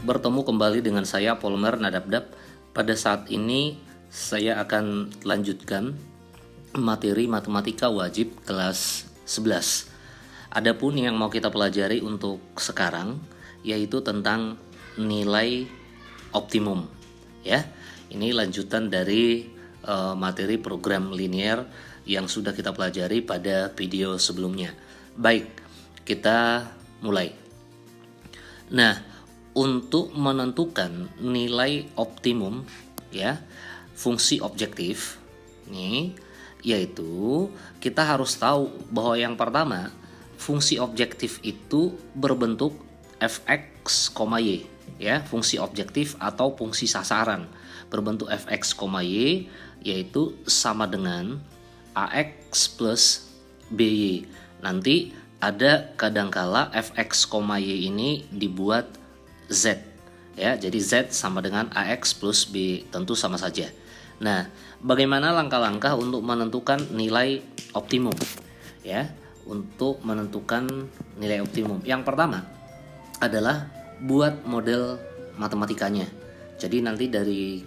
Bertemu kembali dengan saya Polmer Nadabdab. Pada saat ini saya akan lanjutkan materi matematika wajib kelas 11. Adapun yang mau kita pelajari untuk sekarang yaitu tentang nilai optimum. Ya, ini lanjutan dari materi program linear yang sudah kita pelajari pada video sebelumnya. Baik, kita mulai. Nah, untuk menentukan nilai optimum ya, fungsi objektif nih, yaitu kita harus tahu bahwa yang pertama, fungsi objektif itu berbentuk fx, y ya, fungsi objektif atau fungsi sasaran berbentuk fx, y yaitu sama dengan ax plus by. Nanti ada kadangkala fx, y ini dibuat z ya, jadi z sama dengan ax plus b, tentu sama saja. Nah, bagaimana langkah-langkah untuk menentukan nilai optimum ya, untuk menentukan nilai optimum? Yang pertama adalah buat model matematikanya. Jadi nanti dari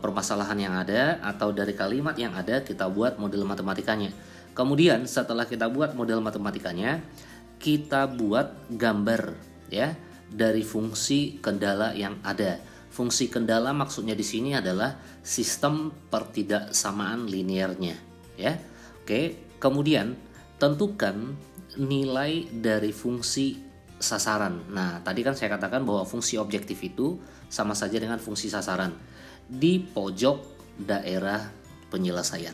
permasalahan yang ada atau dari kalimat yang ada kita buat model matematikanya. Kemudian setelah kita buat model matematikanya, kita buat gambar ya dari fungsi kendala yang ada. Fungsi kendala maksudnya di sini adalah sistem pertidaksamaan linearnya ya. Oke, kemudian tentukan nilai dari fungsi sasaran. Nah, tadi kan saya katakan bahwa fungsi objektif itu sama saja dengan fungsi sasaran di pojok daerah penyelesaian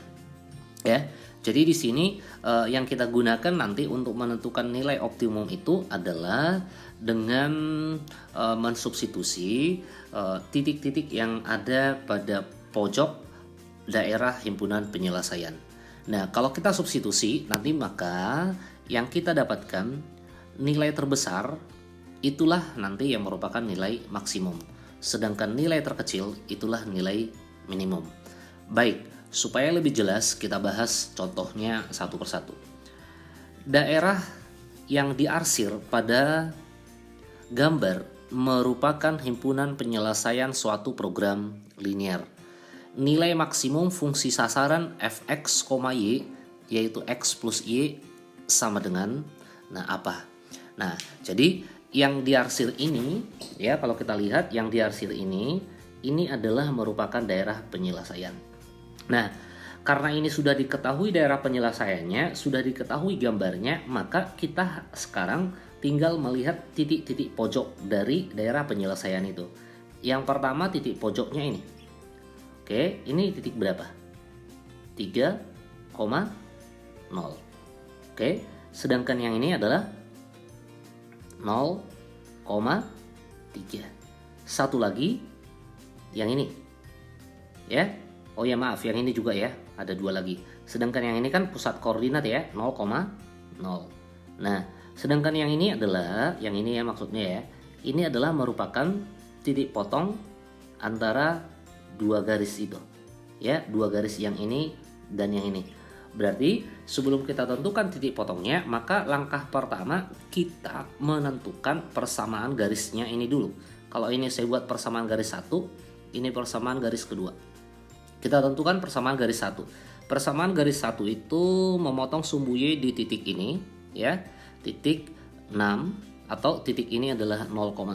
ya. Jadi di sini yang kita gunakan nanti untuk menentukan nilai optimum itu adalah dengan mensubstitusi titik-titik yang ada pada pojok daerah himpunan penyelesaian. Nah, kalau kita substitusi nanti maka yang kita dapatkan nilai terbesar itulah nanti yang merupakan nilai maksimum. Sedangkan nilai terkecil itulah nilai minimum. Baik, supaya lebih jelas kita bahas contohnya satu persatu. Daerah yang diarsir pada gambar merupakan himpunan penyelesaian suatu program linear. Nilai maksimum fungsi sasaran fx, y yaitu x plus y sama dengan apa? Nah, jadi yang diarsir ini ya, kalau kita lihat yang diarsir ini adalah merupakan daerah penyelesaian. Nah, karena ini sudah diketahui daerah penyelesaiannya, sudah diketahui gambarnya, maka kita sekarang tinggal melihat titik-titik pojok dari daerah penyelesaian itu. Yang pertama titik pojoknya ini. Oke, ini titik berapa? 3,0. Oke, sedangkan yang ini adalah 0,3. Satu lagi yang ini ya. Oh ya, maaf, yang ini juga ya, ada dua lagi. Sedangkan yang ini kan pusat koordinat ya, 0,0. Nah, sedangkan yang ini adalah, yang ini ya maksudnya ya, ini adalah merupakan titik potong antara dua garis itu ya, dua garis yang ini dan yang ini. Berarti sebelum kita tentukan titik potongnya, maka langkah pertama kita menentukan persamaan garisnya ini dulu. Kalau ini saya buat persamaan garis satu, ini persamaan garis kedua. Kita tentukan persamaan garis satu. Persamaan garis satu itu memotong sumbu Y di titik ini ya, titik 6, atau titik ini adalah 0,6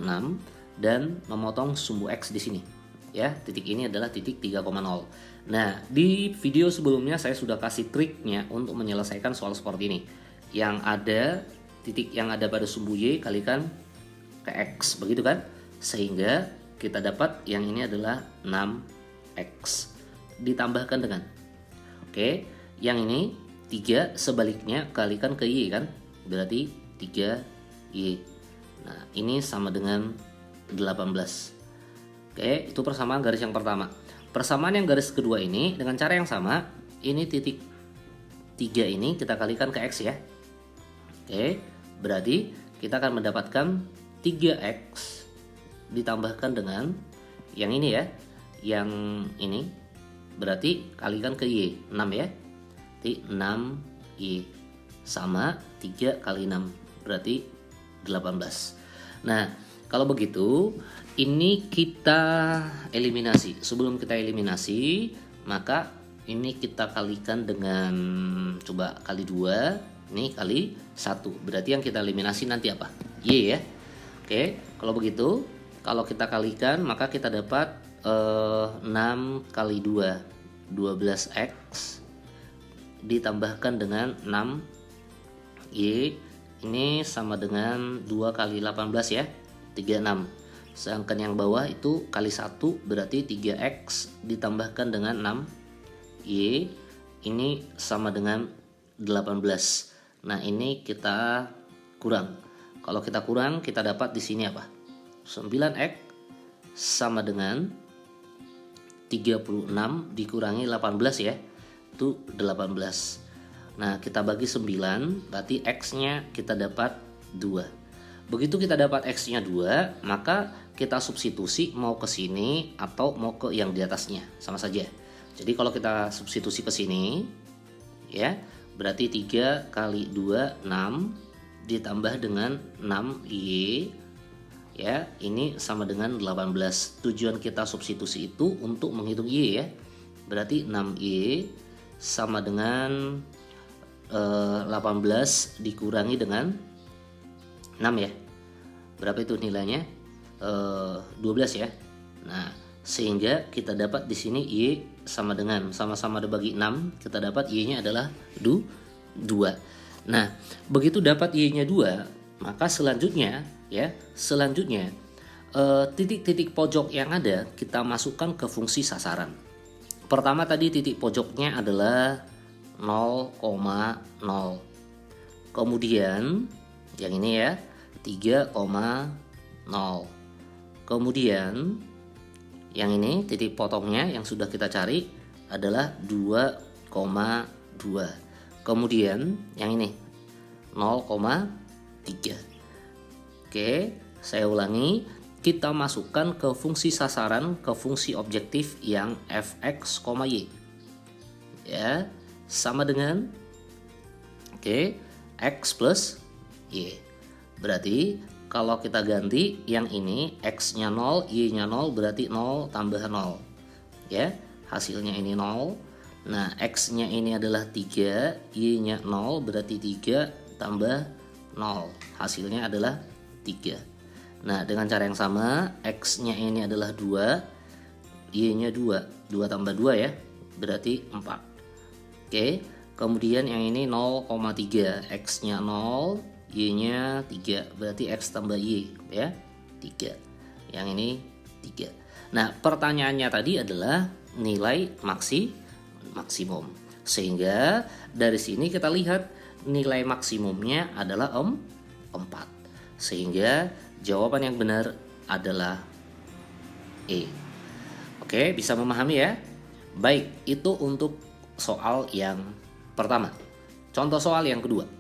dan memotong sumbu X di sini ya, titik ini adalah titik 3,0. Nah, di video sebelumnya saya sudah kasih triknya untuk menyelesaikan soal seperti ini. Yang ada titik yang ada pada sumbu Y kalikan ke X, begitu kan? Sehingga kita dapat yang ini adalah 6X ditambahkan dengan, oke, yang ini 3 sebaliknya kalikan ke Y kan, berarti 3Y. Nah, ini sama dengan 18. Oke, itu persamaan garis yang pertama. Persamaan yang garis kedua ini dengan cara yang sama, ini titik 3 ini kita kalikan ke X ya. Oke, berarti kita akan mendapatkan 3X ditambahkan dengan yang ini ya, yang ini berarti kalikan ke Y, 6 ya. Berarti 6Y sama 3 kali 6 berarti 18. Nah, Kalau begitu, ini kita eliminasi. Sebelum kita eliminasi, maka ini kita kalikan dengan, coba kali 2, ini kali 1. Berarti yang kita eliminasi nanti apa? Y ya. Oke, kalau begitu, kalau kita kalikan maka kita dapat 6 kali 2, 12x ditambahkan dengan 6y, ini sama dengan 2 kali 18 ya, 36. Sedangkan yang bawah itu kali 1, berarti 3x ditambahkan dengan 6y, ini sama dengan 18. Nah, ini kita kurang. Kalau kita kurang, kita dapat di sini apa? 9x sama dengan 36 dikurangi 18 ya, itu 18. Nah, kita bagi 9, berarti x-nya kita dapat 2. Begitu kita dapat x-nya 2, maka kita substitusi mau ke sini atau mau ke yang di atasnya, sama saja. Jadi kalau kita substitusi ke sini, ya, berarti 3 kali 2, 6, ditambah dengan 6y, ya, ini sama dengan 18. Tujuan kita substitusi itu untuk menghitung y ya. Berarti 6y sama dengan 18 dikurangi dengan 6 ya. Berapa itu nilainya? 12 ya. Nah, sehingga kita dapat di sini y sama dengan, sama-sama dibagi 6, kita dapat y-nya adalah 2. Nah, begitu dapat y-nya 2, maka selanjutnya ya, titik-titik pojok yang ada kita masukkan ke fungsi sasaran. Pertama tadi titik pojoknya adalah 0,0. Kemudian yang ini ya 3,0. Kemudian yang ini titik potongnya yang sudah kita cari adalah 2,2. Kemudian yang ini 0,3. Oke, saya ulangi, kita masukkan ke fungsi sasaran, ke fungsi objektif yang fx, y. Ya, sama dengan x plus y. Berarti kalau kita ganti yang ini x-nya 0, y-nya 0, berarti 0 tambah 0. Ya, hasilnya ini 0. Nah, x-nya ini adalah 3, y-nya 0, berarti 3 tambah 0. Hasilnya adalah 3. Nah, dengan cara yang sama, x-nya ini adalah 2, y-nya 2. 2 tambah 2 ya, berarti 4. Oke, kemudian yang ini 0,3, x-nya 0, y-nya 3, berarti x tambah y ya, 3. Yang ini 3. Nah, pertanyaannya tadi adalah nilai maksimum. Sehingga dari sini kita lihat nilai maksimumnya adalah 4. Sehingga jawaban yang benar adalah E. Oke, bisa memahami ya? Baik, itu untuk soal yang pertama. Contoh soal yang kedua.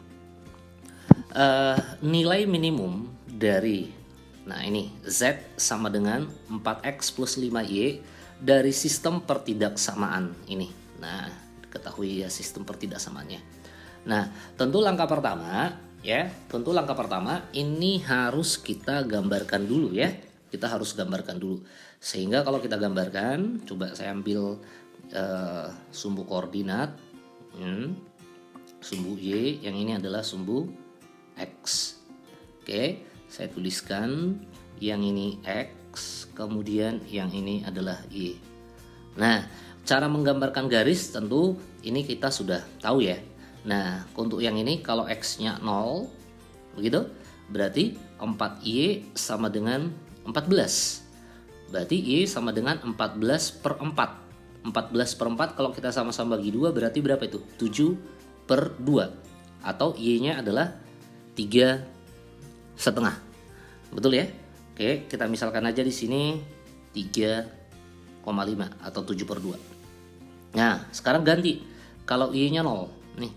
Nilai minimum dari, nah ini Z sama dengan 4X plus 5Y dari sistem pertidaksamaan ini. Nah, ketahui ya sistem pertidaksamaannya. Nah, tentu langkah pertama ini harus kita gambarkan dulu ya. Kita harus gambarkan dulu. Sehingga kalau kita gambarkan, coba saya ambil sumbu koordinat, sumbu Y, yang ini adalah sumbu X. Oke, saya tuliskan yang ini X, kemudian yang ini adalah Y. Nah, cara menggambarkan garis tentu ini kita sudah tahu ya. Nah, untuk yang ini kalau X-nya 0, begitu, berarti 4Y sama dengan 14. Berarti Y sama dengan 14/4. 14/4 kalau kita sama-sama bagi 2 berarti berapa itu? 7/2. Atau Y-nya adalah 3,5. Betul ya? Oke, kita misalkan aja di sini 3,5 atau 7/2. Nah, sekarang ganti. Kalau Y-nya 0. Nih.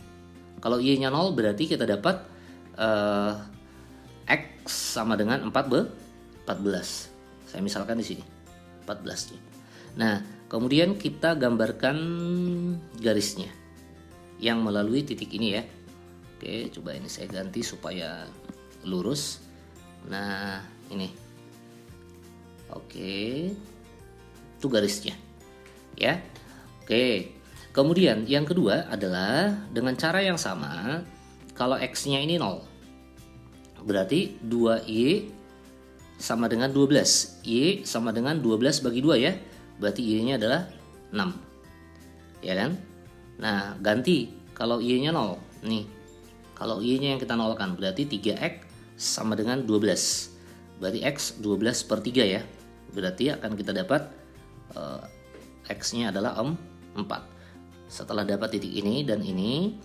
Kalau Y-nya 0 berarti kita dapat X sama dengan 14. Saya misalkan di sini 14. Nah, kemudian kita gambarkan garisnya yang melalui titik ini ya. Oke, coba ini saya ganti supaya lurus. Nah, ini Oke, itu garisnya ya. Oke, kemudian yang kedua adalah dengan cara yang sama. Kalau X-nya ini 0, berarti 2Y sama dengan 12. Y sama dengan 12 bagi 2 ya. Berarti Y-nya adalah 6. Ya kan? Nah, ganti kalau Y-nya 0. Nih, kalau Y-nya yang kita nolkan berarti 3X sama dengan 12. Berarti X 12 per 3 ya. Berarti akan kita dapat X-nya adalah 4. Setelah dapat titik ini dan ini,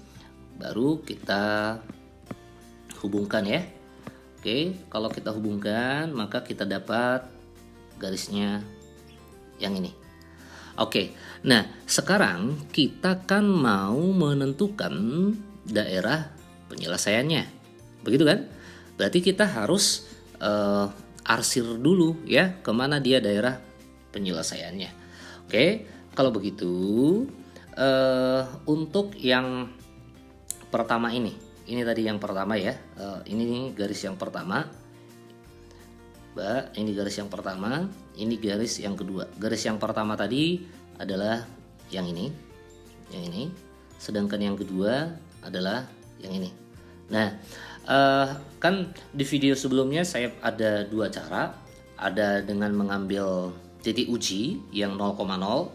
baru kita hubungkan ya. Oke, kalau kita hubungkan maka kita dapat garisnya yang ini. Oke, nah sekarang kita kan mau menentukan daerah penyelesaiannya. Begitu kan? Berarti kita harus arsir dulu ya, kemana dia daerah penyelesaiannya. Oke, kalau begitu untuk yang pertama ini tadi yang pertama ya, ini garis yang pertama, ini garis yang pertama, ini garis yang kedua. Garis yang pertama tadi adalah yang ini, sedangkan yang kedua adalah yang ini. Nah, kan di video sebelumnya saya ada dua cara, ada dengan mengambil titik uji yang 0,0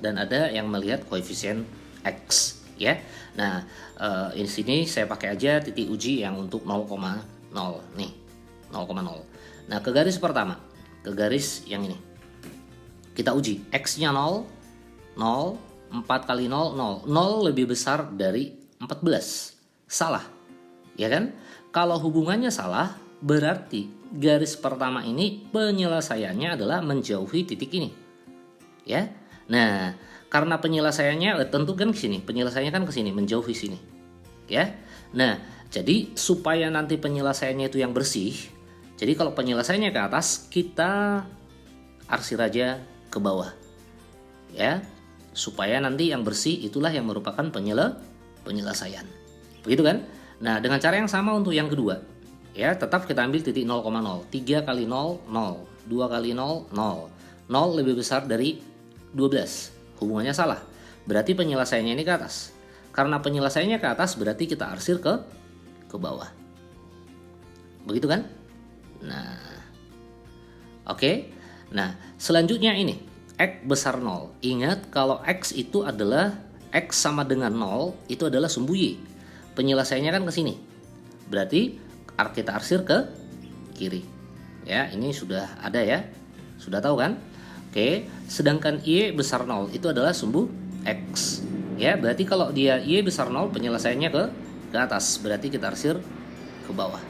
dan ada yang melihat koefisien X ya. Nah, di sini saya pakai aja titik uji yang untuk 0,0 nih, 0,0. Nah, ke garis pertama, ke garis yang ini. Kita uji X-nya 0, 0, 4 kali 0, 0. 0 lebih besar dari 14. Salah. Ya kan? Kalau hubungannya salah, berarti garis pertama ini penyelesaiannya adalah menjauhi titik ini. Ya. Nah, karena penyelesaiannya tentu kan ke sini, penyelesaiannya kan ke sini, menjauhi sini. Ya. Nah, jadi supaya nanti penyelesaiannya itu yang bersih, jadi kalau penyelesaiannya ke atas, kita arsir aja ke bawah. Ya. Supaya nanti yang bersih itulah yang merupakan penyelesaian. Begitu kan? Nah, dengan cara yang sama untuk yang kedua. Ya, tetap kita ambil titik 0,0. 3 kali 0, 0. 2 kali 0, 0. 0 lebih besar dari 12. Hubungannya salah. Berarti penyelesaiannya ini ke atas. Karena penyelesaiannya ke atas berarti kita arsir ke bawah. Begitu kan? Nah. Oke. Nah, selanjutnya ini X besar 0. Ingat kalau X itu adalah X sama dengan 0 itu adalah sumbu Y. Penyelesaiannya kan ke sini. Berarti kita arsir ke kiri. Ya, ini sudah ada ya. Sudah tahu kan? Oke, sedangkan Y besar 0 itu adalah sumbu X. Ya, berarti kalau dia Y besar 0 penyelesaiannya ke atas. Berarti kita arsir ke bawah.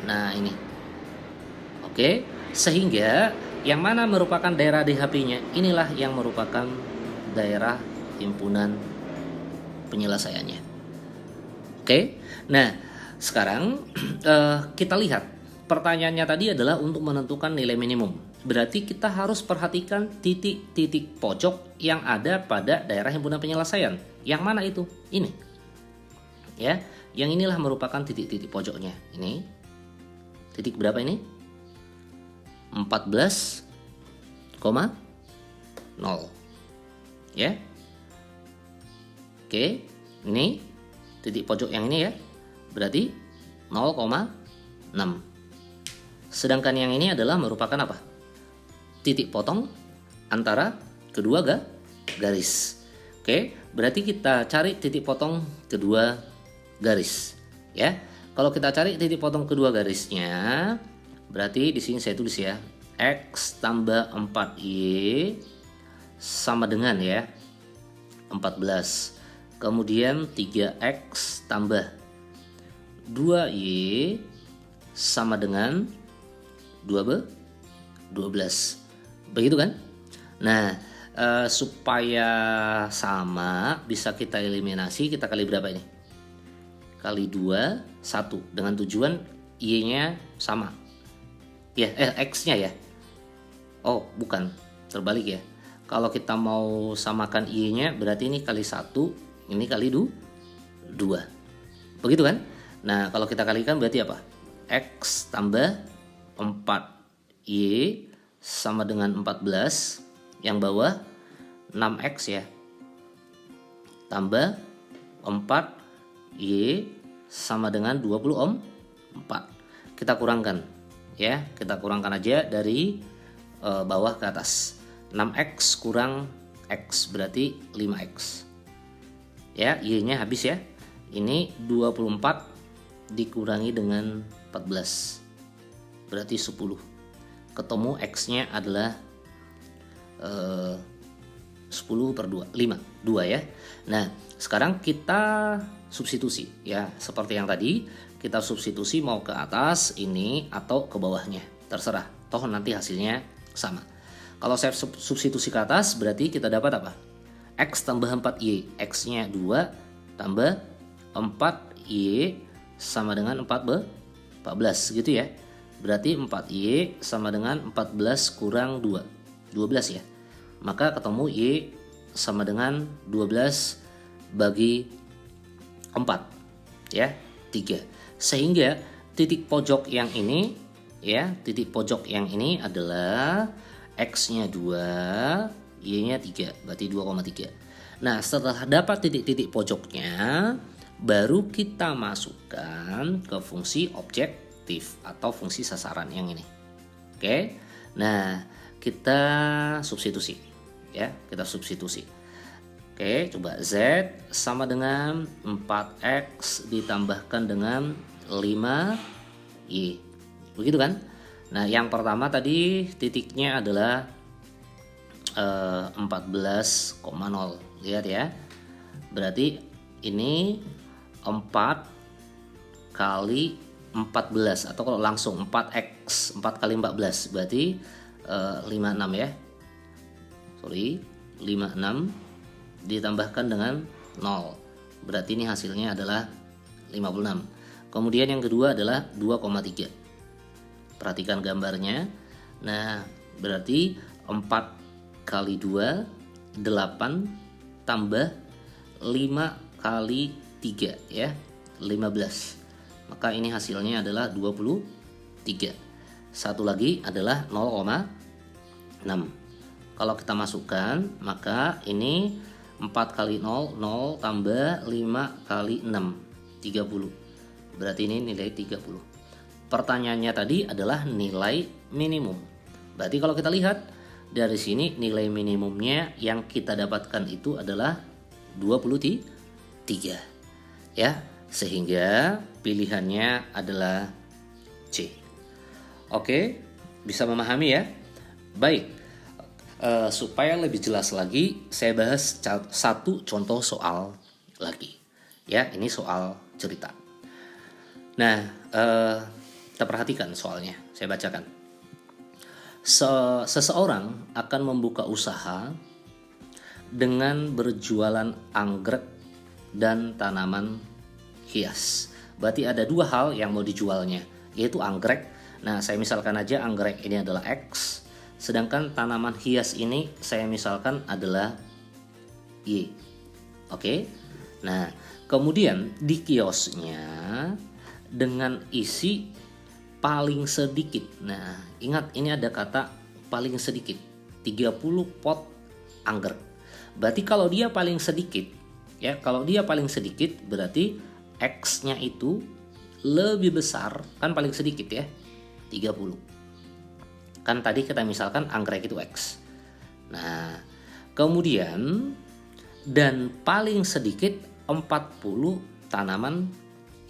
Nah, ini. Oke, sehingga yang mana merupakan daerah DHP-nya? Inilah yang merupakan daerah himpunan penyelesaiannya. Oke, nah sekarang kita lihat pertanyaannya tadi adalah untuk menentukan nilai minimum. Berarti kita harus perhatikan titik-titik pojok yang ada pada daerah himpunan penyelesaian. Yang mana itu? Ini. Ya, yang inilah merupakan titik-titik pojoknya. Ini. Titik berapa ini? 14,0. Ya. Oke, ini titik pojok yang ini ya, berarti 0,6. Sedangkan yang ini adalah merupakan apa? Titik potong antara kedua garis. Oke, berarti kita cari titik potong kedua garis. Ya, kalau kita cari titik potong kedua garisnya, berarti di sini saya tulis ya, X tambah 4Y sama dengan ya 14. Kemudian 3X tambah 2Y sama dengan 12. Begitu kan? Nah, supaya sama bisa kita eliminasi, kita kali berapa ini? Kali 2, 1. Dengan tujuan Y-nya sama. Ya, X-nya ya. Oh, bukan. Terbalik ya. Kalau kita mau samakan Y-nya berarti ini kali 1. Ini kali 2. Begitu kan? Nah, kalau kita kalikan berarti apa? X tambah 4Y sama dengan 14, yang bawah 6X ya, tambah 4Y sama dengan 24. Kita kurangkan ya, kita kurangkan aja dari bawah ke atas. 6X kurang X berarti 5X ya, Y-nya habis ya. Ini 24 dikurangi dengan 14 berarti 10. Ketemu X-nya adalah 10 per 2, 5, 2 ya. Nah, sekarang kita substitusi ya. Seperti yang tadi, kita substitusi mau ke atas ini atau ke bawahnya. Terserah, toh nanti hasilnya sama. Kalau saya substitusi ke atas, berarti kita dapat apa? X tambah 4Y. X-nya 2 tambah 4Y sama dengan 14 gitu ya. Berarti 4Y sama dengan 14 kurang 2, 12 ya. Maka ketemu Y sama dengan 12 bagi 4 ya, 3. Sehingga titik pojok yang ini ya, titik pojok yang ini adalah X-nya 2, Y-nya 3, berarti 2,3. Nah, setelah dapat titik-titik pojoknya, baru kita masukkan ke fungsi objektif atau fungsi sasaran yang ini. Oke. Nah, kita substitusi ya, kita substitusi. Oke, coba Z sama dengan 4X ditambahkan dengan 5Y. Begitu kan? Nah, yang pertama tadi titiknya adalah 14,0. Lihat ya. Berarti ini 4 kali 14 atau kalau langsung 4X, 4 kali 14 berarti 56 ya. Sorry, 56 ditambahkan dengan 0. Berarti ini hasilnya adalah 56. Kemudian yang kedua adalah 2,3. Perhatikan gambarnya. Nah, berarti 4 kali 2 8 tambah 5 kali 3 ya, 15. Maka ini hasilnya adalah 23. Satu lagi adalah 0,6. Kalau kita masukkan, maka ini 4 kali 0, 0 tambah 5 kali 6, 30. Berarti ini nilai 30. Pertanyaannya tadi adalah nilai minimum. Berarti kalau kita lihat dari sini nilai minimumnya yang kita dapatkan itu adalah 23. Ya, sehingga pilihannya adalah C. Oke, bisa memahami ya? Baik. Supaya lebih jelas lagi, saya bahas satu contoh soal lagi. Ya, ini soal cerita. Nah, kita perhatikan soalnya. Saya bacakan. Seseorang akan membuka usaha dengan berjualan anggrek dan tanaman hias. Berarti ada dua hal yang mau dijualnya, yaitu anggrek. Nah, saya misalkan aja anggrek ini adalah X. Sedangkan tanaman hias ini saya misalkan adalah Y. Oke. Nah, kemudian di kiosnya dengan isi paling sedikit. Nah, ingat ini ada kata paling sedikit. 30 pot anggrek. Berarti kalau dia paling sedikit, ya, kalau dia paling sedikit berarti X-nya itu lebih besar, kan paling sedikit ya, 30. Kan tadi kita misalkan anggrek itu X. Nah, kemudian dan paling sedikit 40 tanaman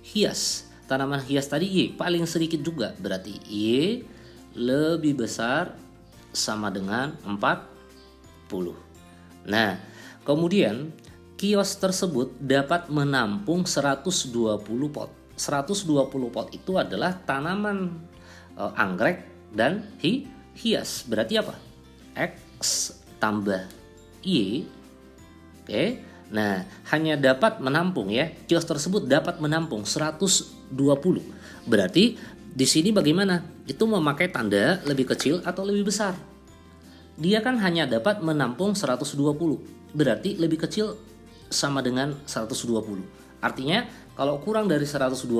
hias. Tanaman hias tadi Y, paling sedikit juga. Berarti Y lebih besar sama dengan 40. Nah, kemudian kios tersebut dapat menampung 120 pot. 120 pot itu adalah tanaman anggrek dan hias. Berarti apa? X tambah Y. Oke. Nah, hanya dapat menampung ya. Kios tersebut dapat menampung 120. Berarti di sini bagaimana? Itu memakai tanda lebih kecil atau lebih besar. Dia kan hanya dapat menampung 120. Berarti lebih kecil sama dengan 120. Artinya kalau kurang dari 120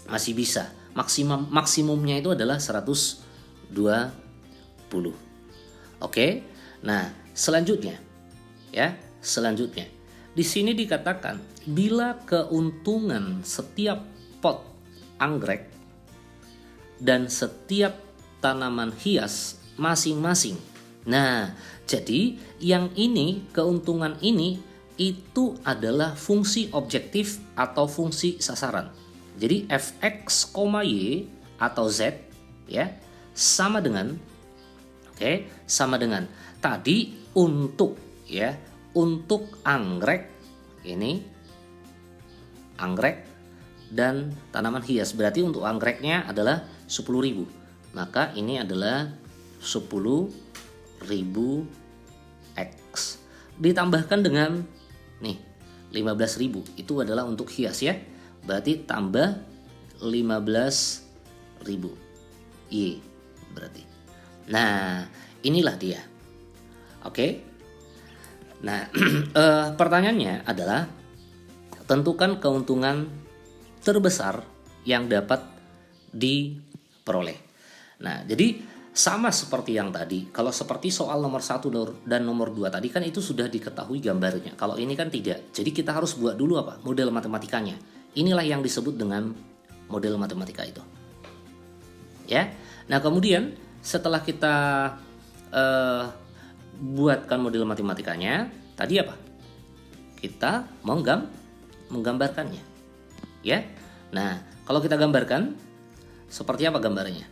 masih bisa. Maksimumnya itu adalah 120. Oke. Nah, selanjutnya ya, selanjutnya di sini dikatakan bila keuntungan setiap pot anggrek dan setiap tanaman hias masing-masing. Nah, jadi yang ini, keuntungan ini itu adalah fungsi objektif atau fungsi sasaran. Jadi fx, y atau z ya sama dengan sama dengan tadi untuk ya, untuk anggrek ini anggrek dan tanaman hias. Berarti untuk anggreknya adalah 10.000. Maka ini adalah 10.000 X. Ditambahkan dengan nih 15.000. Itu adalah untuk hias ya. Berarti tambah 15.000 Y berarti. Nah, inilah dia. Oke. Nah, pertanyaannya adalah tentukan keuntungan terbesar yang dapat diperoleh. Nah, jadi sama seperti yang tadi. Kalau seperti soal nomor 1 dan nomor 2 tadi kan itu sudah diketahui gambarnya. Kalau ini kan tidak. Jadi kita harus buat dulu apa? Model matematikanya. Inilah yang disebut dengan model matematika itu. Ya. Nah, kemudian setelah kita buatkan model matematikanya, tadi apa? Kita menggambarkannya. Ya. Nah, kalau kita gambarkan seperti apa gambarnya?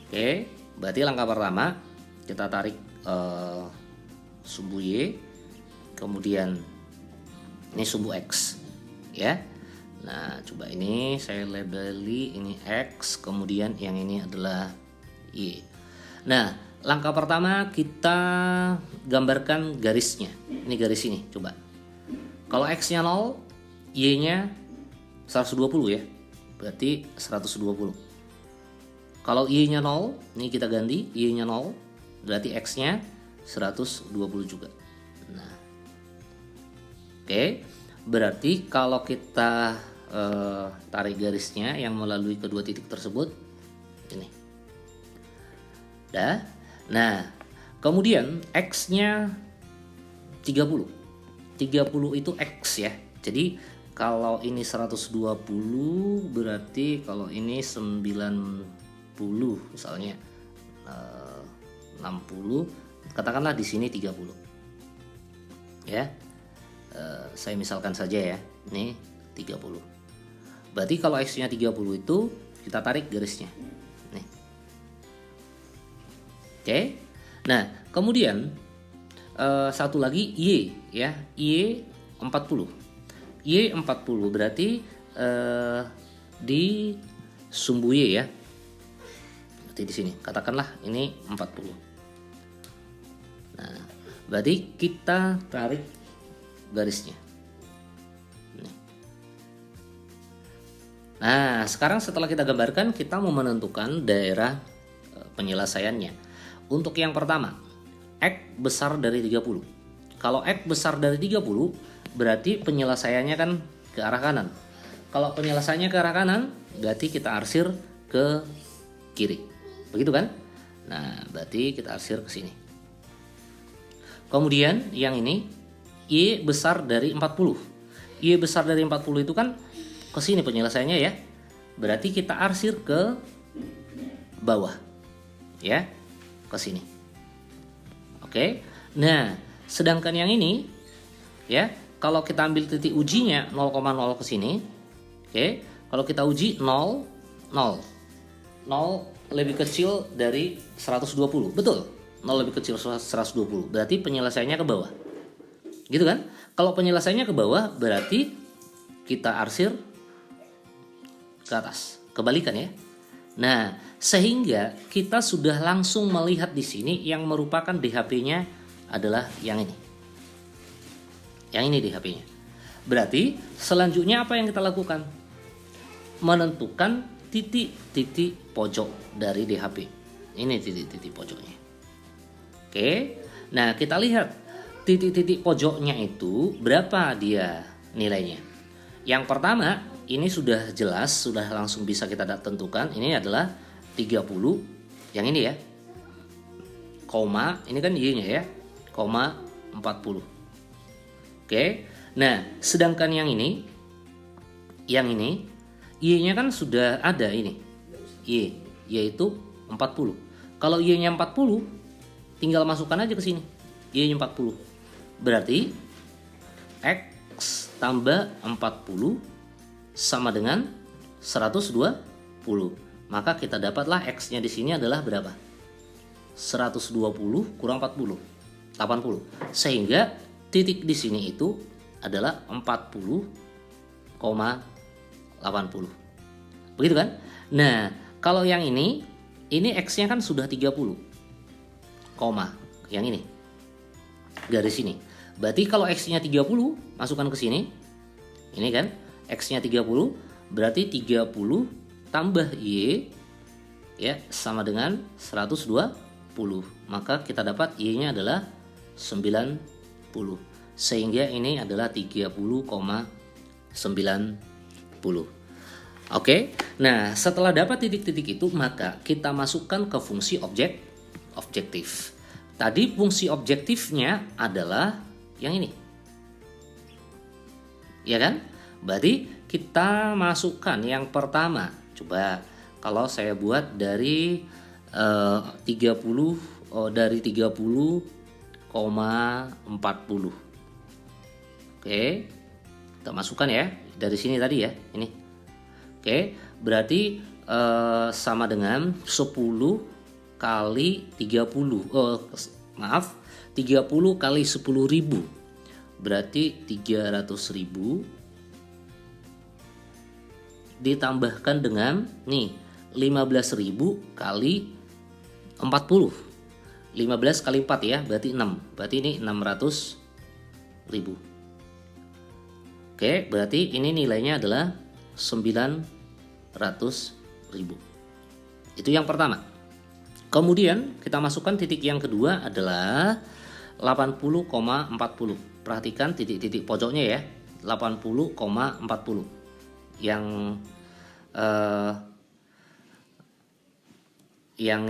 Oke, berarti langkah pertama kita tarik sumbu Y, kemudian ini sumbu X, ya. Nah, coba ini saya labeli ini X, kemudian yang ini adalah Y. Nah, langkah pertama kita gambarkan garisnya. Ini garis ini, coba. Kalau X-nya 0, Y-nya 120 ya. Berarti 120. Kalau Y-nya 0, ini kita ganti Y-nya 0, berarti X-nya 120 juga. Nah, oke, berarti kalau kita tarik garisnya yang melalui kedua titik tersebut, ini. Dah. Nah, kemudian X-nya 30. 30 itu X ya. Jadi kalau ini 120 berarti kalau ini 90 misalnya 60, katakanlah di sini 30 ya. Saya misalkan saja ya, ini 30. Berarti kalau X-nya 30 itu kita tarik garisnya nih. Oke. Nah, kemudian satu lagi Y ya, Y 40. Y 40 berarti di sumbu Y ya. Di sini katakanlah ini 40. Nah, berarti kita tarik garisnya. Nah, sekarang setelah kita gambarkan, kita mau menentukan daerah penyelesaiannya. Untuk yang pertama, X besar dari 30. Kalau X besar dari 30, berarti penyelesaiannya kan ke arah kanan. Kalau penyelesaiannya ke arah kanan, berarti kita arsir ke kiri. Begitu kan? Nah, berarti kita arsir ke sini. Kemudian yang ini Y besar dari 40. Y besar dari 40 itu kan ke sini penyelesaiannya ya. Berarti kita arsir ke bawah. Ya, ke sini. Oke. Nah, sedangkan yang ini ya, kalau kita ambil titik ujinya 0,0 ke sini. Oke. Kalau kita uji 0, 0. 0 lebih kecil dari 120. Betul. 0 lebih kecil 120. Berarti penyelesaiannya ke bawah. Gitu kan? Kalau penyelesaiannya ke bawah berarti kita arsir ke atas. Kebalikan ya. Nah, sehingga kita sudah langsung melihat di sini yang merupakan DHP-nya adalah yang ini. Yang ini DHP-nya. Berarti selanjutnya apa yang kita lakukan? Menentukan titik-titik pojok dari DHP. Ini titik-titik pojoknya. Oke. Nah, kita lihat titik-titik pojoknya itu berapa dia nilainya. Yang pertama, ini sudah jelas, sudah langsung bisa kita tentukan. Ini adalah 30. Yang ini ya. koma, ini kan Y-nya ya, koma 40. Oke, nah sedangkan yang ini Y-nya kan sudah ada ini, Y, yaitu 40. Kalau Y-nya 40, tinggal masukkan aja ke sini, Y-nya 40. Berarti X tambah 40 sama dengan 120. Maka kita dapatlah X-nya di sini adalah berapa? 120 kurang 40, 80. Sehingga titik di sini itu adalah 40,80. Begitu kan? Nah, kalau yang ini X-nya kan sudah 30. Koma, yang ini. Garis ini. Berarti kalau X-nya 30, masukkan ke sini. Ini kan, X-nya 30, berarti 30 tambah Y ya sama dengan 120. Maka kita dapat Y-nya adalah 90. Sehingga ini adalah 30,90. Oke. Nah, setelah dapat titik-titik itu, maka kita masukkan ke fungsi objektif. Tadi fungsi objektifnya adalah yang ini. Ya kan? Berarti kita masukkan yang pertama. Coba kalau saya buat dari 30 dari 30,40. Oke. Kita masukkan ya dari sini tadi ya, ini. Oke, berarti sama dengan 10 kali 30. 30 kali 10.000. Berarti 300.000 ditambahkan dengan nih 15.000 kali 40. 15 kali 4 ya, berarti 6. Berarti ini 600.000. Oke, berarti ini nilainya adalah 900.000. Itu yang pertama. Kemudian kita masukkan titik yang kedua adalah 80,40. Perhatikan titik-titik pojoknya ya, 80,40. Yang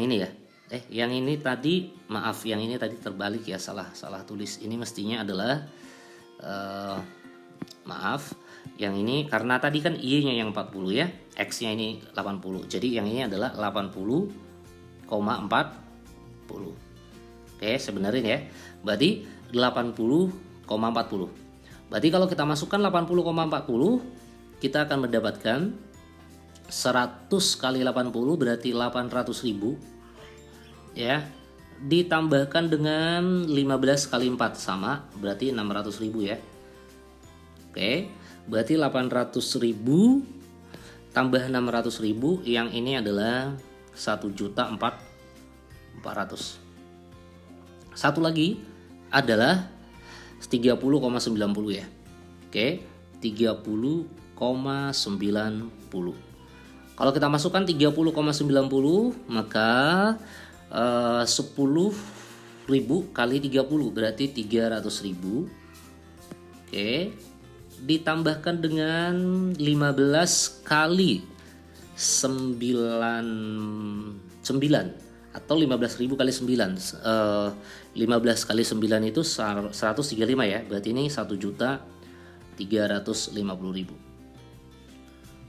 ini ya. Yang ini tadi, maaf, yang ini tadi terbalik ya, salah tulis. Ini mestinya adalah maaf, yang ini karena tadi kan Y-nya yang 40 ya, X-nya ini 80. Jadi yang ini adalah 80,40. Oke, sebenarnya ya. Berarti 80,40. Berarti kalau kita masukkan 80,40, kita akan mendapatkan 100 kali 80 berarti 800.000 ya, ditambahkan dengan 15 kali 4 sama berarti 600.000 ya. Oke, berarti 800.000 tambah 600.000, yang ini adalah 1.400.000. Satu lagi adalah 30,90 ya. Oke, 30,90. Kalau kita masukkan 30,90, maka 10.000 kali 30 berarti 300.000. Oke, ditambahkan dengan 15 kali 9 atau 15.000 kali 9. 15 kali 9 itu 135 ya. Berarti ini 1.350.000.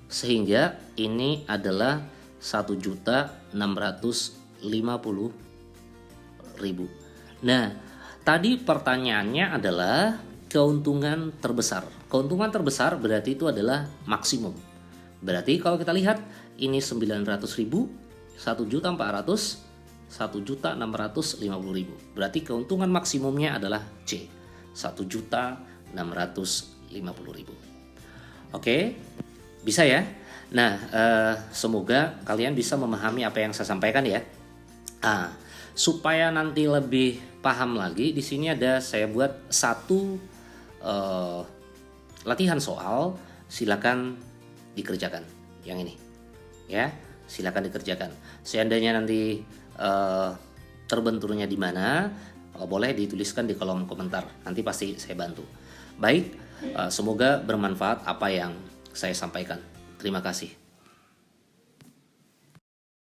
Sehingga ini adalah 1.650.000. Nah, tadi pertanyaannya adalah keuntungan terbesar. Keuntungan terbesar berarti itu adalah maksimum. Berarti kalau kita lihat ini 900.000, 1.400.000, 1.650.000. Berarti keuntungan maksimumnya adalah C, 1.650.000. Oke, bisa ya. Nah, semoga kalian bisa memahami apa yang saya sampaikan ya. Supaya nanti lebih paham lagi, di sini ada saya buat satu latihan soal, silakan dikerjakan yang ini ya, silakan dikerjakan. Seandainya nanti terbenturnya di mana, boleh dituliskan di kolom komentar, nanti pasti saya bantu. Baik, semoga bermanfaat apa yang saya sampaikan. Terima kasih.